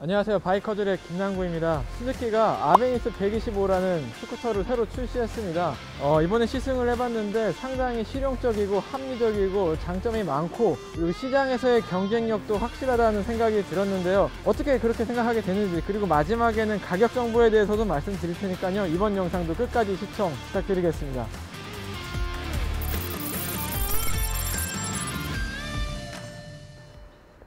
안녕하세요, 바이커들의 김남구입니다. 스즈키가 아베니스 125라는 스쿠터를 새로 출시했습니다. 이번에 시승을 해봤는데 상당히 실용적이고 합리적이고 장점이 많고, 그리고 시장에서의 경쟁력도 확실하다는 생각이 들었는데요. 어떻게 그렇게 생각하게 되는지, 그리고 마지막에는 가격 정보에 대해서도 말씀드릴 테니까요, 이번 영상도 끝까지 시청 부탁드리겠습니다.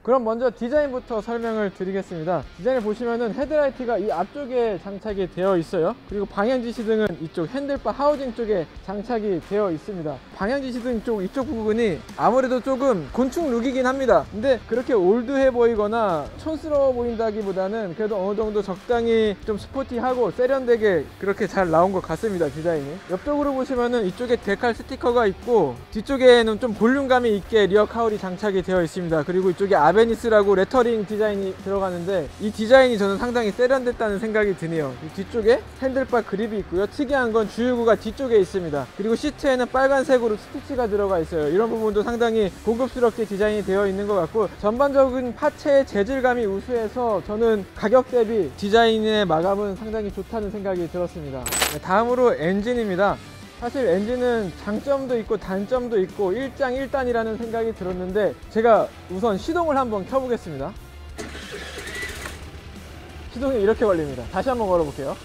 그럼 먼저 디자인부터 설명을 드리겠습니다. 디자인을 보시면은 헤드라이트가 이 앞쪽에 장착이 되어 있어요. 그리고 방향지시등은 이쪽 핸들바 하우징 쪽에 장착이 되어 있습니다. 방향지시등 쪽 이쪽 부분이 아무래도 조금 곤충 룩이긴 합니다. 근데 그렇게 올드해 보이거나 촌스러워 보인다기보다는 그래도 어느 정도 적당히 좀 스포티하고 세련되게 그렇게 잘 나온 것 같습니다, 디자인이. 옆쪽으로 보시면은 이쪽에 데칼 스티커가 있고, 뒤쪽에는 좀 볼륨감이 있게 리어 카울이 장착이 되어 있습니다. 그리고 이쪽에 아베니스라고 레터링 디자인이 들어가는데, 이 디자인이 저는 상당히 세련됐다는 생각이 드네요. 뒤쪽에 핸들바 그립이 있고요. 특이한 건 주유구가 뒤쪽에 있습니다. 그리고 시트에는 빨간색으로 스티치가 들어가 있어요. 이런 부분도 상당히 고급스럽게 디자인이 되어 있는 것 같고, 전반적인 파체의 재질감이 우수해서 저는 가격 대비 디자인의 마감은 상당히 좋다는 생각이 들었습니다. 다음으로 엔진입니다. 사실 엔진은 장점도 있고 단점도 있고 일장일단이라는 생각이 들었는데, 제가 우선 시동을 한번 켜보겠습니다. 시동이 이렇게 걸립니다. 다시 한번 걸어볼게요.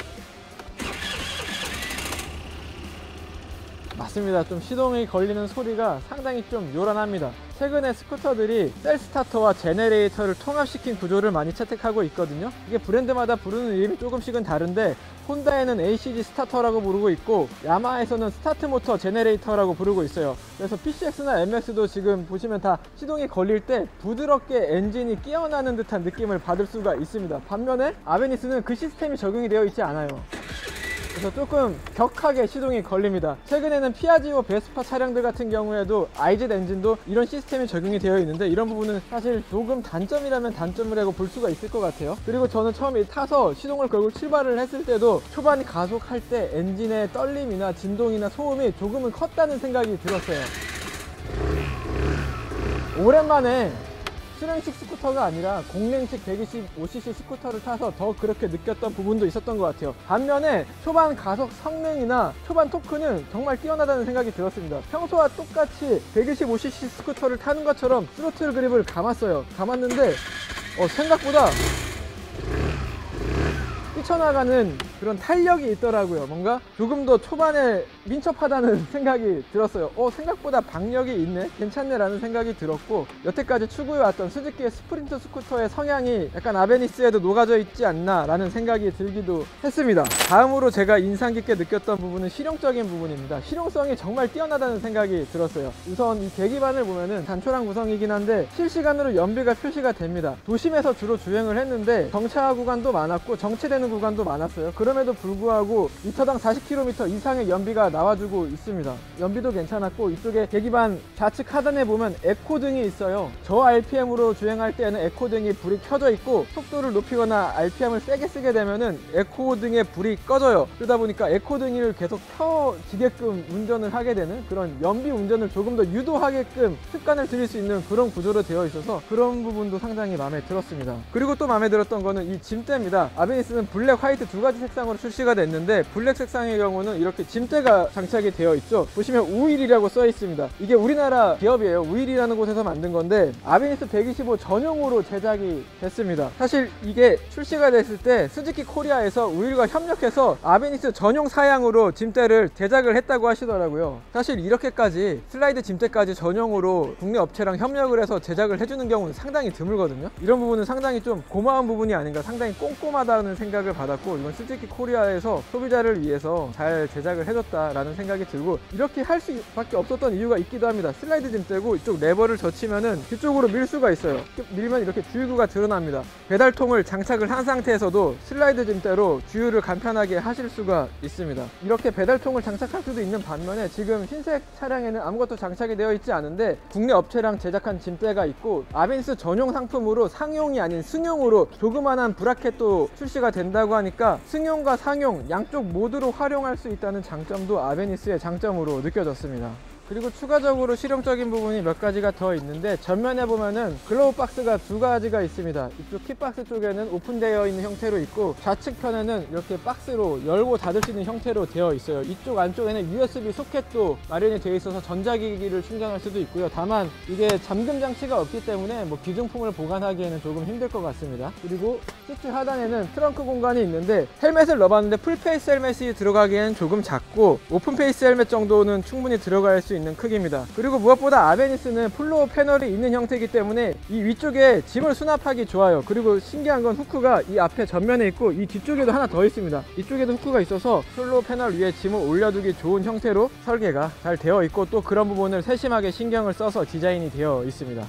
맞습니다. 좀 시동이 걸리는 소리가 상당히 좀 요란합니다. 최근에 스쿠터들이 셀스타터와 제네레이터를 통합시킨 구조를 많이 채택하고 있거든요. 이게 브랜드마다 부르는 이름이 조금씩은 다른데, 혼다에는 ACG 스타터라고 부르고 있고, 야마하에서는 스타트 모터 제네레이터라고 부르고 있어요. 그래서 PCX나 MX도 지금 보시면 다 시동이 걸릴 때 부드럽게 엔진이 끼어나는 듯한 느낌을 받을 수가 있습니다. 반면에 아베니스는 그 시스템이 적용이 되어 있지 않아요. 그래서 조금 격하게 시동이 걸립니다. 최근에는 피아지오 베스파 차량들 같은 경우에도 IZ 엔진도 이런 시스템이 적용이 되어 있는데, 이런 부분은 사실 조금 단점이라면 단점이라고 볼 수가 있을 것 같아요. 그리고 저는 처음에 타서 시동을 걸고 출발을 했을 때도 초반 가속할 때 엔진의 떨림이나 진동이나 소음이 조금은 컸다는 생각이 들었어요. 오랜만에 수랭식 스쿠터가 아니라 공랭식 125cc 스쿠터를 타서 더 그렇게 느꼈던 부분도 있었던 것 같아요. 반면에 초반 가속 성능이나 초반 토크는 정말 뛰어나다는 생각이 들었습니다. 평소와 똑같이 125cc 스쿠터를 타는 것처럼 스로틀 그립을 감았어요. 감았는데 생각보다 뛰쳐나가는 그런 탄력이 있더라고요. 뭔가 조금 더 초반에 민첩하다는 생각이 들었어요. 생각보다 박력이 있네, 괜찮네 라는 생각이 들었고, 여태까지 추구해왔던 스즈키의 스프린트 스쿠터의 성향이 약간 아베니스에도 녹아져 있지 않나 라는 생각이 들기도 했습니다. 다음으로 제가 인상 깊게 느꼈던 부분은 실용적인 부분입니다. 실용성이 정말 뛰어나다는 생각이 들었어요. 우선 이 계기판을 보면은 단촐한 구성이긴 한데 실시간으로 연비가 표시가 됩니다. 도심에서 주로 주행을 했는데 정차 구간도 많았고 정체되는 구간도 많았어요. 그럼에도 불구하고 리터당 40km 이상의 연비가 나와주고 있습니다. 연비도 괜찮았고, 이쪽에 계기판 좌측 하단에 보면 에코등이 있어요. 저 RPM으로 주행할 때에는 에코등이 불이 켜져 있고, 속도를 높이거나 RPM을 세게 쓰게 되면은 에코등의 불이 꺼져요. 그러다 보니까 에코등을 계속 켜지게끔 운전을 하게 되는, 그런 연비 운전을 조금 더 유도하게끔 습관을 들일 수 있는 그런 구조로 되어 있어서 그런 부분도 상당히 마음에 들었습니다. 그리고 또 마음에 들었던 거는 이 짐대입니다. 아베니스는 블랙, 화이트 두 가지 색상으로 출시가 됐는데, 블랙 색상의 경우는 이렇게 짐대가 장착이 되어 있죠. 보시면 우일이라고 써 있습니다. 이게 우리나라 기업이에요. 우일이라는 곳에서 만든 건데 아베니스 125 전용으로 제작이 됐습니다. 사실 이게 출시가 됐을 때 스즈키 코리아에서 우일과 협력해서 아베니스 전용 사양으로 짐대를 제작을 했다고 하시더라고요. 사실 이렇게까지 슬라이드 짐대까지 전용으로 국내 업체랑 협력을 해서 제작을 해주는 경우는 상당히 드물거든요. 이런 부분은 상당히 좀 고마운 부분이 아닌가, 상당히 꼼꼼하다는 생각을 받았고, 이건 스즈키 코리아에서 소비자를 위해서 잘 제작을 해줬다라는 생각이 들고, 이렇게 할 수밖에 없었던 이유가 있기도 합니다. 슬라이드 짐대고 이쪽 레버를 젖히면은 뒤쪽으로 밀 수가 있어요. 밀면 이렇게 주유구가 드러납니다. 배달통을 장착을 한 상태에서도 슬라이드 짐대로 주유를 간편하게 하실 수가 있습니다. 이렇게 배달통을 장착할 수도 있는 반면에, 지금 흰색 차량에는 아무것도 장착이 되어 있지 않은데 국내 업체랑 제작한 짐대가 있고, 아베니스 전용 상품으로 상용이 아닌 승용으로 조그만한 브라켓도 출시가 된다고 하니까 승용과 상용 양쪽 모두로 활용할 수 있다는 장점도 아베니스의 장점으로 느껴졌습니다. 그리고 추가적으로 실용적인 부분이 몇 가지가 더 있는데, 전면에 보면은 글로우 박스가 두 가지가 있습니다. 이쪽 킥박스 쪽에는 오픈되어 있는 형태로 있고, 좌측 편에는 이렇게 박스로 열고 닫을 수 있는 형태로 되어 있어요. 이쪽 안쪽에는 USB 소켓도 마련이 되어 있어서 전자기기를 충전할 수도 있고요. 다만 이게 잠금 장치가 없기 때문에 뭐 기중품을 보관하기에는 조금 힘들 것 같습니다. 그리고 시트 하단에는 트렁크 공간이 있는데, 헬멧을 넣어봤는데 풀페이스 헬멧이 들어가기에는 조금 작고 오픈페이스 헬멧 정도는 충분히 들어갈 수 있는 크기입니다. 그리고 무엇보다 아베니스는 플로어 패널이 있는 형태이기 때문에 이 위쪽에 짐을 수납하기 좋아요. 그리고 신기한 건 후크가 이 앞에 전면에 있고 이 뒤쪽에도 하나 더 있습니다. 이쪽에도 후크가 있어서 플로어 패널 위에 짐을 올려두기 좋은 형태로 설계가 잘 되어 있고, 또 그런 부분을 세심하게 신경을 써서 디자인이 되어 있습니다.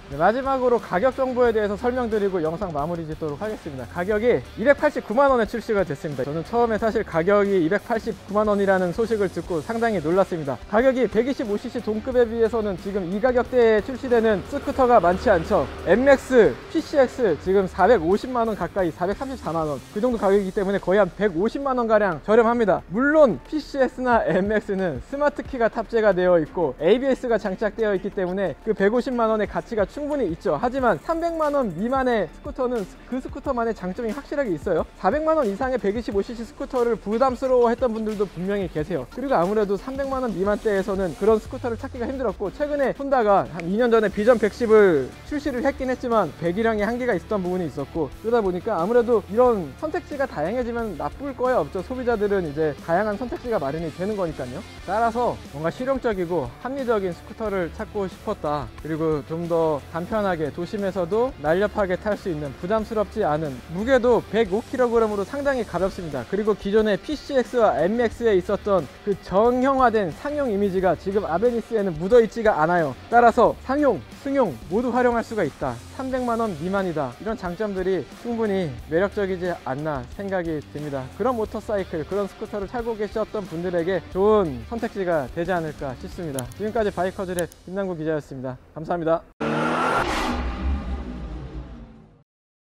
네, 마지막으로 가격 정보에 대해서 설명드리고 영상 마무리 짓도록 하겠습니다. 가격이 289만원에 출시가 됐습니다. 저는 처음에 사실 가격이 289만원이라는 소식을 듣고 상당히 놀랐습니다. 가격이 125cc 동급에 비해서는 지금 이 가격대에 출시되는 스쿠터가 많지 않죠. MX, PCX 지금 450만원 가까이, 434만원 그 정도 가격이기 때문에 거의 한 150만원가량 저렴합니다. 물론 PCX나 MX는 스마트키가 탑재가 되어 있고 ABS가 장착되어 있기 때문에 그 150만원의 가치가 충분히 있죠. 하지만 300만원 미만의 스쿠터는 그 스쿠터만의 장점이 확실하게 있어요. 400만원 이상의 125cc 스쿠터를 부담스러워 했던 분들도 분명히 계세요. 그리고 아무래도 300만원 미만대에서는 그런 스쿠터를 찾기가 힘들었고, 최근에 혼다가 한 2년 전에 비전 110을 출시를 했긴 했지만 배기량이 한계가 있었던 부분이 있었고, 그러다 보니까 아무래도 이런 선택지가 다양해지면 나쁠 거야 없죠. 소비자들은 이제 다양한 선택지가 마련이 되는 거니까요. 따라서 뭔가 실용적이고 합리적인 스쿠터를 찾고 싶었다. 그리고 좀 더 간편하게 도심에서도 날렵하게 탈 수 있는 부담스럽지 않은, 무게도 105kg으로 상당히 가볍습니다. 그리고 기존의 PCX와 MX에 있었던 그 정형화된 상용 이미지가 지금 아베니스에는 묻어있지가 않아요. 따라서 상용, 승용 모두 활용할 수가 있다. 300만원 미만이다. 이런 장점들이 충분히 매력적이지 않나 생각이 듭니다. 그런 모터사이클, 그런 스쿠터를 타고 계셨던 분들에게 좋은 선택지가 되지 않을까 싶습니다. 지금까지 바이커즈의 김남구 기자였습니다. 감사합니다.